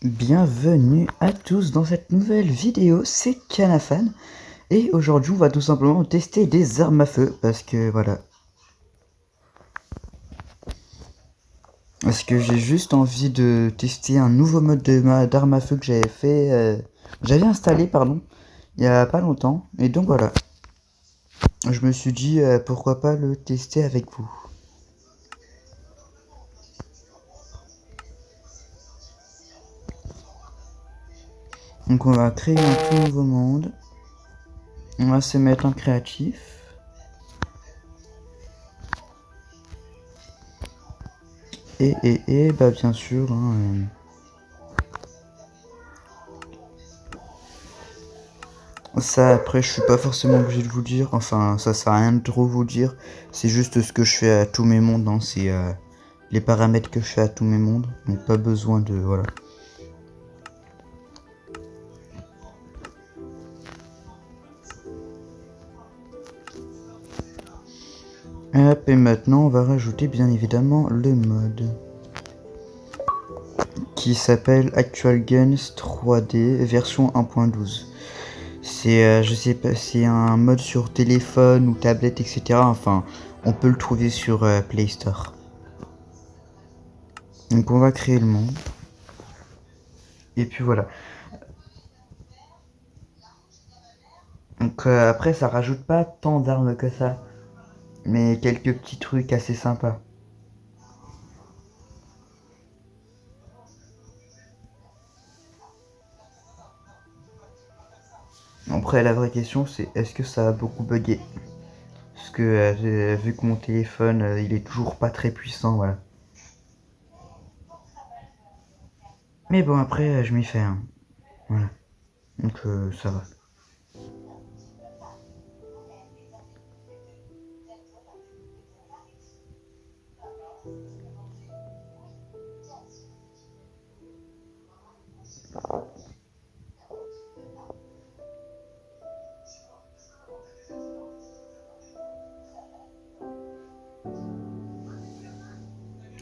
Bienvenue à tous dans cette nouvelle vidéo, c'est Canafan et aujourd'hui on va tout simplement tester des armes à feu parce que voilà. Parce que j'ai juste envie de tester un nouveau mode d'arme à feu que j'avais installé pardon, il y a pas longtemps et donc voilà. Je me suis dit pourquoi pas le tester avec vous. Donc on va créer un tout nouveau monde. On va se mettre en créatif. Et bah bien sûr ça après je suis pas forcément obligé de vous dire, enfin ça sert à rien de trop vous dire, c'est juste ce que je fais à tous mes mondes, hein. C'est les paramètres que je fais à tous mes mondes, donc pas besoin de voilà. Hop, et maintenant on va rajouter bien évidemment le mode qui s'appelle Actual Guns 3D version 1.12. C'est je sais pas, c'est un mode sur téléphone ou tablette etc. Enfin on peut le trouver sur Play Store. Donc on va créer le monde. Et puis voilà. Donc après ça rajoute pas tant d'armes que ça. Mais quelques petits trucs assez sympas. Après la vraie question c'est est-ce que ça a beaucoup bugué? Parce que vu que mon téléphone il est toujours pas très puissant, voilà. Mais bon après je m'y fais hein. Voilà. Donc ça va.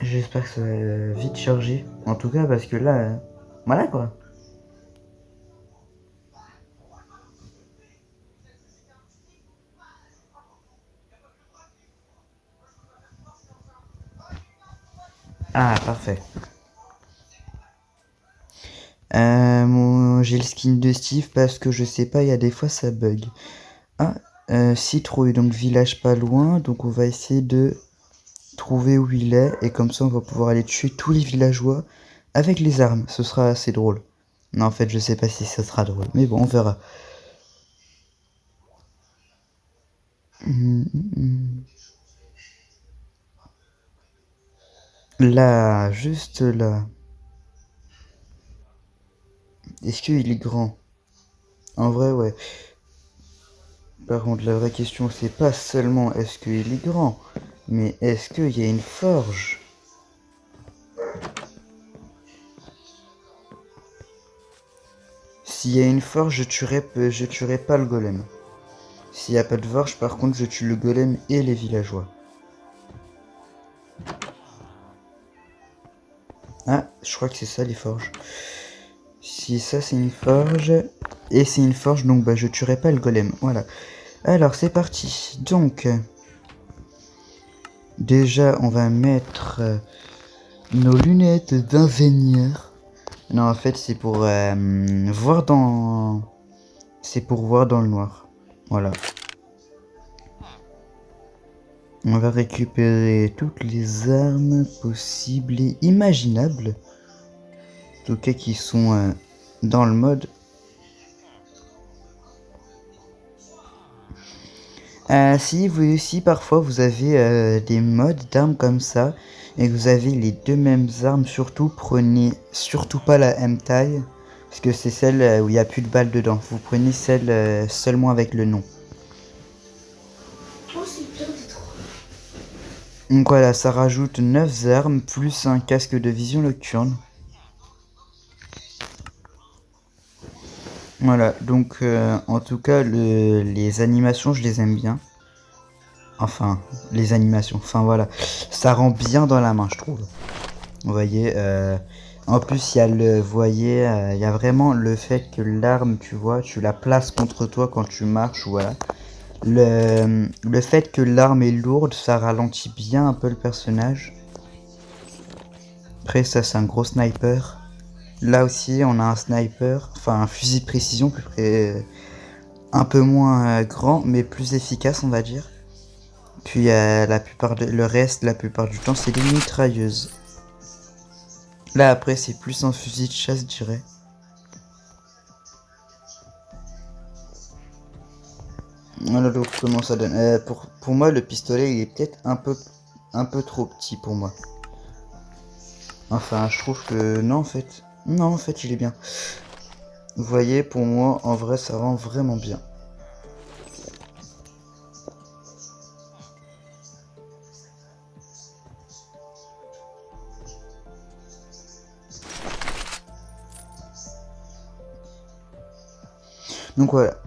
J'espère que ça va vite charger. En tout cas parce que là, voilà quoi. Ah parfait. J'ai le skin de Steve parce que je sais pas, il y a des fois ça bug. Ah, citrouille, donc village pas loin, donc on va essayer de trouver où il est, et comme ça on va pouvoir aller tuer tous les villageois avec les armes, ce sera assez drôle. Non en fait je sais pas si ça sera drôle, mais bon on verra. Là, juste là. Est-ce qu'il est grand? En vrai ouais. Par contre la vraie question c'est pas seulement est-ce qu'il est grand, mais est-ce qu'il y a une forge? S'il y a une forge, je tuerai pas le golem. S'il n'y a pas de forge, par contre, je tue le golem et les villageois. Ah, je crois que c'est ça les forges. Si ça c'est une forge, et c'est une forge, donc bah je tuerai pas le golem. Voilà. Alors c'est parti. Donc, déjà on va mettre nos lunettes d'ingénieur. Non, en fait c'est pour voir dans... C'est pour voir dans le noir. Voilà. On va récupérer toutes les armes possibles et imaginables. En tout cas qui sont dans le mode. Si parfois vous avez des modes d'armes comme ça et que vous avez les deux mêmes armes, surtout prenez surtout pas la M-taille parce que c'est celle où il n'y a plus de balles dedans. Vous prenez celle seulement avec le nom. Donc voilà, ça rajoute 9 armes plus un casque de vision nocturne. Voilà, donc en tout cas les animations je les aime bien. Enfin, les animations, enfin voilà, ça rend bien dans la main je trouve. Vous voyez, en plus, il y a le, vous voyez, il y a vraiment le fait que l'arme, tu vois, tu la places contre toi quand tu marches, voilà. Le fait que l'arme est lourde, ça ralentit bien un peu le personnage. Après, ça, c'est un gros sniper. Là aussi, on a un sniper, enfin un fusil de précision, plus près, un peu moins grand, mais plus efficace, on va dire. Puis le reste, la plupart du temps, c'est des mitrailleuses. Là, après, c'est plus un fusil de chasse, je dirais. Voilà donc comment ça donne. Pour moi, le pistolet, il est peut-être un peu trop petit pour moi. Enfin, je trouve que non, en fait. Non, en fait, il est bien. Vous voyez, pour moi, en vrai, ça rend vraiment bien. Donc voilà,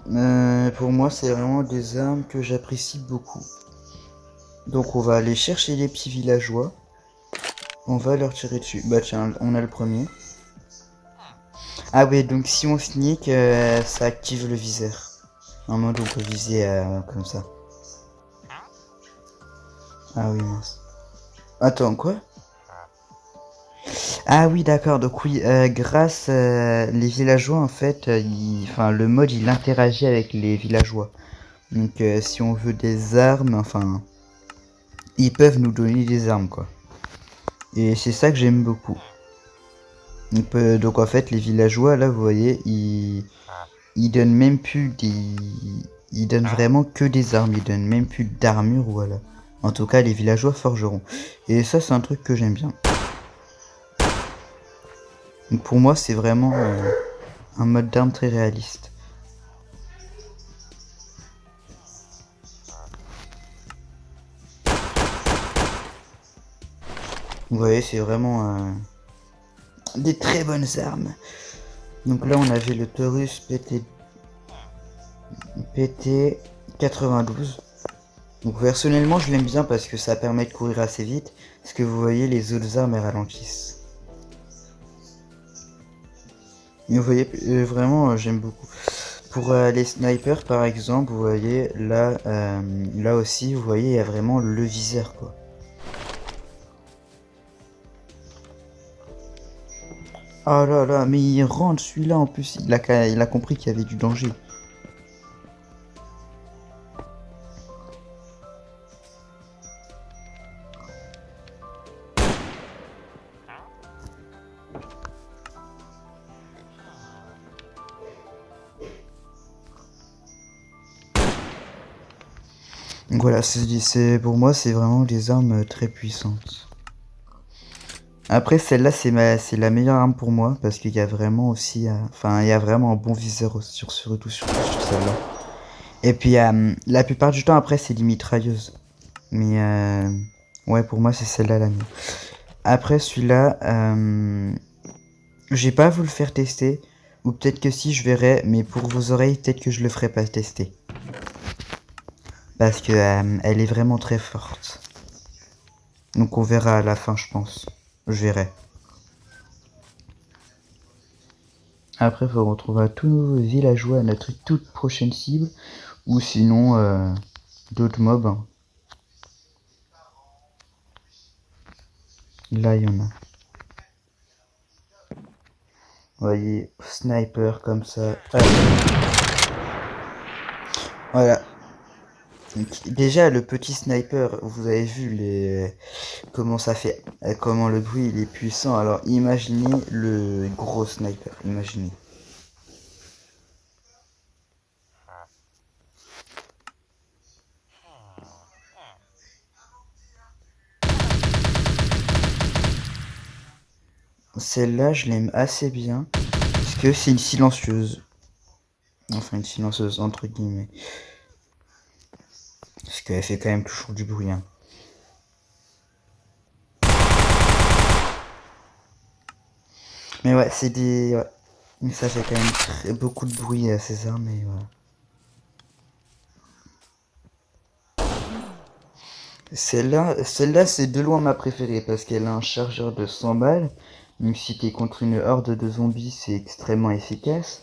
pour moi c'est vraiment des armes que j'apprécie beaucoup. Donc on va aller chercher les petits villageois. On va leur tirer dessus. Bah tiens, on a le premier. Ah ouais, donc si on sneak, ça active le viseur. Normalement on peut viser comme ça. Ah oui, mince. Attends, quoi? Ah oui, d'accord, donc oui, grâce les villageois en fait, enfin le mode il interagit avec les villageois. Donc si on veut des armes, enfin, ils peuvent nous donner des armes quoi. Et c'est ça que j'aime beaucoup. Donc en fait les villageois là vous voyez ils donnent même plus des... Ils donnent vraiment que des armes, ils donnent même plus d'armure voilà. En tout cas les villageois forgeront. Et ça c'est un truc que j'aime bien. Donc pour moi c'est vraiment un mode d'arme très réaliste. Vous voyez c'est vraiment des très bonnes armes. Donc là on avait le Taurus PT 92. Donc personnellement je l'aime bien parce que ça permet de courir assez vite. Parce que vous voyez les autres armes elles ralentissent. Mais vous voyez vraiment j'aime beaucoup. Pour les snipers par exemple vous voyez là, là aussi vous voyez il y a vraiment le viseur quoi. Oh là là mais il rentre celui-là en plus il a compris qu'il y avait du danger. Donc voilà, pour moi c'est vraiment des armes très puissantes. Après celle-là c'est la meilleure arme pour moi parce qu'il y a vraiment aussi, enfin il y a vraiment un bon viseur surtout sur celle-là. Et puis la plupart du temps après c'est des mitrailleuses. Mais ouais pour moi c'est celle-là la mieux. Après celui-là, j'ai pas à vous le faire tester. Ou peut-être que si je verrai, mais pour vos oreilles peut-être que je le ferai pas tester. Parce que elle est vraiment très forte. Donc on verra à la fin je pense. Je verrai. Après, il faut retrouver tous nos villageois à notre toute prochaine cible. Ou sinon, d'autres mobs. Hein. Là, il y en a. Vous voyez, sniper comme ça. Allez. Voilà. Donc, déjà, le petit sniper, vous avez vu comment ça fait, comment le bruit il est puissant. Alors, imaginez le gros sniper. Imaginez. Celle-là, je l'aime assez bien. Parce que c'est une silencieuse. Enfin, une silencieuse, entre guillemets. Parce qu'elle fait quand même toujours du bruit. Hein. Mais ouais, c'est des... Ouais. Mais ça fait quand même beaucoup de bruit à ces armes, mais voilà. Celle-là, c'est de loin ma préférée parce qu'elle a un chargeur de 100 balles. Donc si t'es contre une horde de zombies, c'est extrêmement efficace.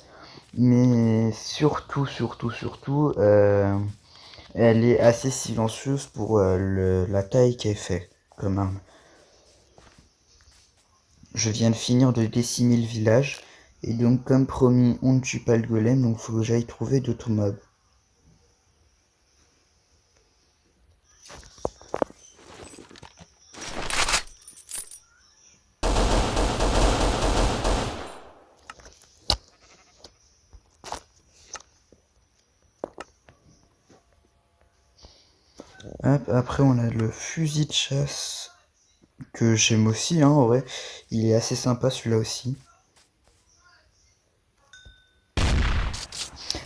Mais surtout, elle est assez silencieuse pour la taille qu'elle fait comme arme. Je viens de finir de décimer le village. Et donc comme promis, on ne tue pas le golem, donc faut que j'aille trouver d'autres mobs. Hop, après on a le fusil de chasse que j'aime aussi, hein, en vrai. Il est assez sympa celui-là aussi.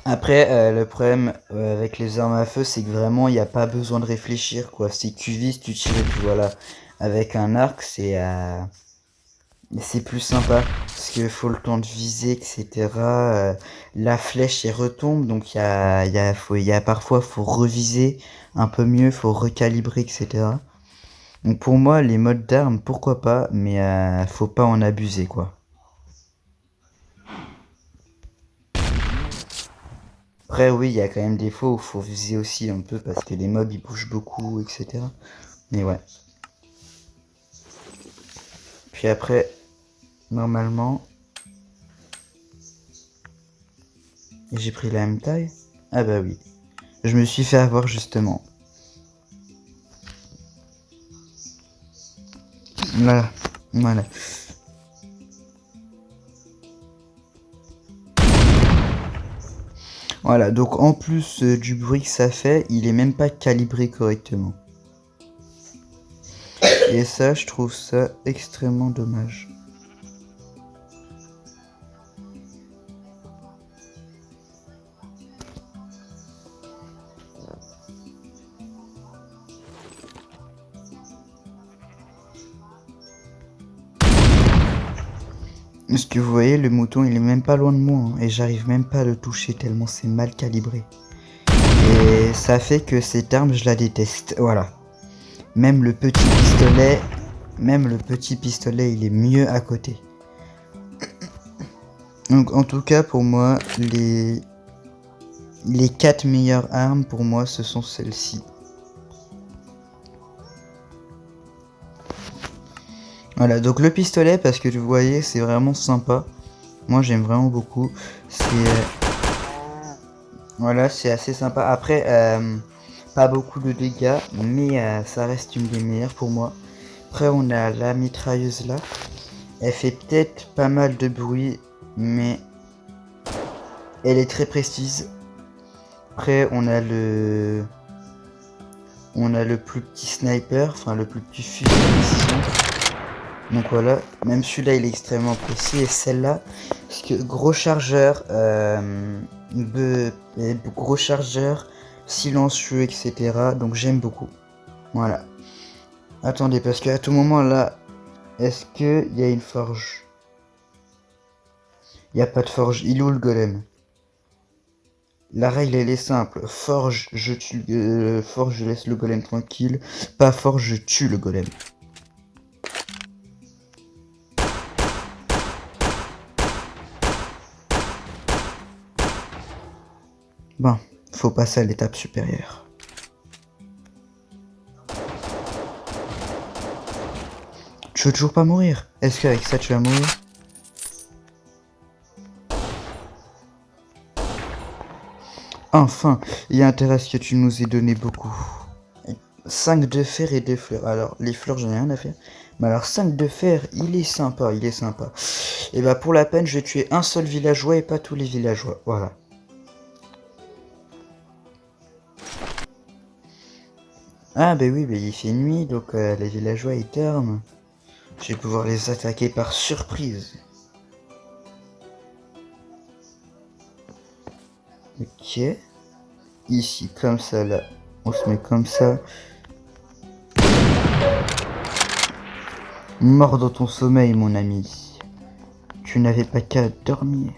Après, le problème avec les armes à feu, c'est que vraiment, il n'y a pas besoin de réfléchir, quoi. Si tu vises, tu tires et puis voilà. Avec un arc, c'est plus sympa, parce qu'il faut le temps de viser, etc. La flèche, elle retombe, donc parfois, faut reviser un peu mieux, faut recalibrer, etc. Donc pour moi, les modes d'armes, pourquoi pas, mais faut pas en abuser, quoi. Après, oui, il y a quand même des fois où faut viser aussi un peu parce que les mobs ils bougent beaucoup, etc. Mais ouais. Puis après, normalement, j'ai pris la même taille. Ah bah oui. Je me suis fait avoir justement. Voilà. Voilà. Voilà, donc en plus du bruit que ça fait, il est même pas calibré correctement. Et ça, je trouve ça extrêmement dommage. Parce que vous voyez, le mouton, il est même pas loin de moi, hein, et j'arrive même pas à le toucher tellement c'est mal calibré. Et ça fait que cette arme, je la déteste. Voilà. Même le petit pistolet, il est mieux à côté. Donc en tout cas, pour moi, les 4 meilleures armes, pour moi, ce sont celles-ci. Voilà, donc le pistolet, parce que vous voyez, c'est vraiment sympa. Moi, j'aime vraiment beaucoup. Voilà, c'est assez sympa. Après, pas beaucoup de dégâts, mais ça reste une des meilleures pour moi. Après, on a la mitrailleuse là. Elle fait peut-être pas mal de bruit, mais elle est très précise. Après, on a le plus petit sniper, enfin le plus petit fusil de précision. Donc voilà, même celui-là il est extrêmement précis. Et celle-là, parce que gros chargeur, silencieux, etc. Donc j'aime beaucoup. Voilà. Attendez, parce qu'à tout moment là, est-ce qu'il y a une forge? Il n'y a pas de forge. Il est où le golem? La règle elle est simple. Forge, forge, je laisse le golem tranquille. Pas forge, je tue le golem. Bon, faut passer à l'étape supérieure. Tu veux toujours pas mourir? Est-ce qu'avec ça tu vas mourir? Enfin, il y a intérêt à ce que tu nous aies donné beaucoup. 5 de fer et 2 fleurs. Alors, les fleurs, j'en ai rien à faire. Mais alors, 5 de fer, il est sympa, il est sympa. Et bah, pour la peine, je vais tuer un seul villageois et pas tous les villageois. Voilà. Ah, bah oui, bah, il fait nuit, donc les villageois, ils dorment. Je vais pouvoir les attaquer par surprise. Ok. Ici, comme ça, là. On se met comme ça. Mort dans ton sommeil, mon ami. Tu n'avais pas qu'à dormir.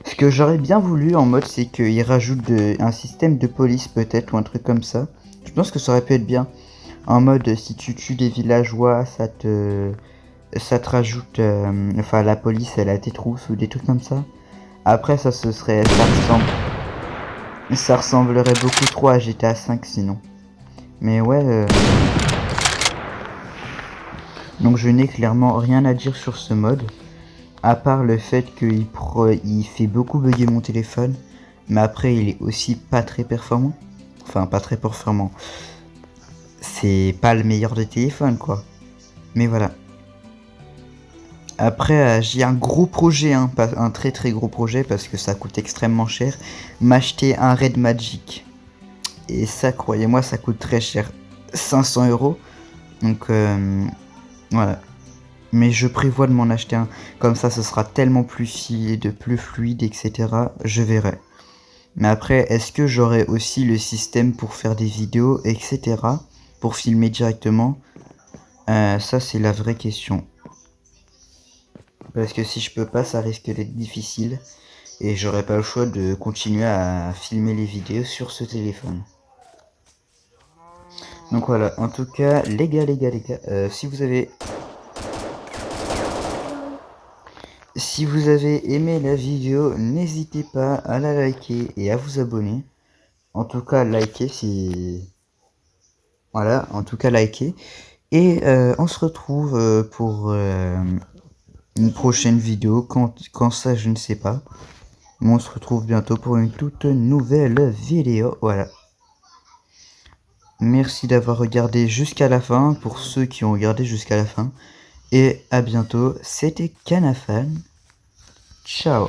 Ce que j'aurais bien voulu en mode, c'est qu'il rajoute un système de police peut-être, ou un truc comme ça. Je pense que ça aurait pu être bien. En mode, si tu tues des villageois, ça te rajoute, enfin la police elle a tes trousses ou des trucs comme ça. Après ça ça ressemblerait beaucoup trop à GTA 5 sinon. Mais ouais, donc je n'ai clairement rien à dire sur ce mode, à part le fait qu'il il fait beaucoup bugger mon téléphone, mais après il est aussi pas très performant. Enfin pas très performant. C'est pas le meilleur des téléphones quoi. Mais voilà. Après, j'ai un gros projet, hein, un très très gros projet parce que ça coûte extrêmement cher. M'acheter un Red Magic. Et ça, croyez-moi, ça coûte très cher. 500 €. Donc voilà. Mais je prévois de m'en acheter un. Comme ça, ce sera tellement plus fluide, etc. Je verrai. Mais après, est-ce que j'aurai aussi le système pour faire des vidéos, etc. Pour filmer directement? Ça, c'est la vraie question. Parce que si je peux pas, ça risque d'être difficile. Et j'aurai pas le choix de continuer à filmer les vidéos sur ce téléphone. Donc voilà, en tout cas, les gars, si vous avez aimé la vidéo, n'hésitez pas à la liker et à vous abonner. En tout cas, likez si... Voilà, en tout cas, likez. Et on se retrouve pour une prochaine vidéo. Quand ça, je ne sais pas. Mais on se retrouve bientôt pour une toute nouvelle vidéo. Voilà. Merci d'avoir regardé jusqu'à la fin, pour ceux qui ont regardé jusqu'à la fin. Et à bientôt, c'était Canafan. Ciao.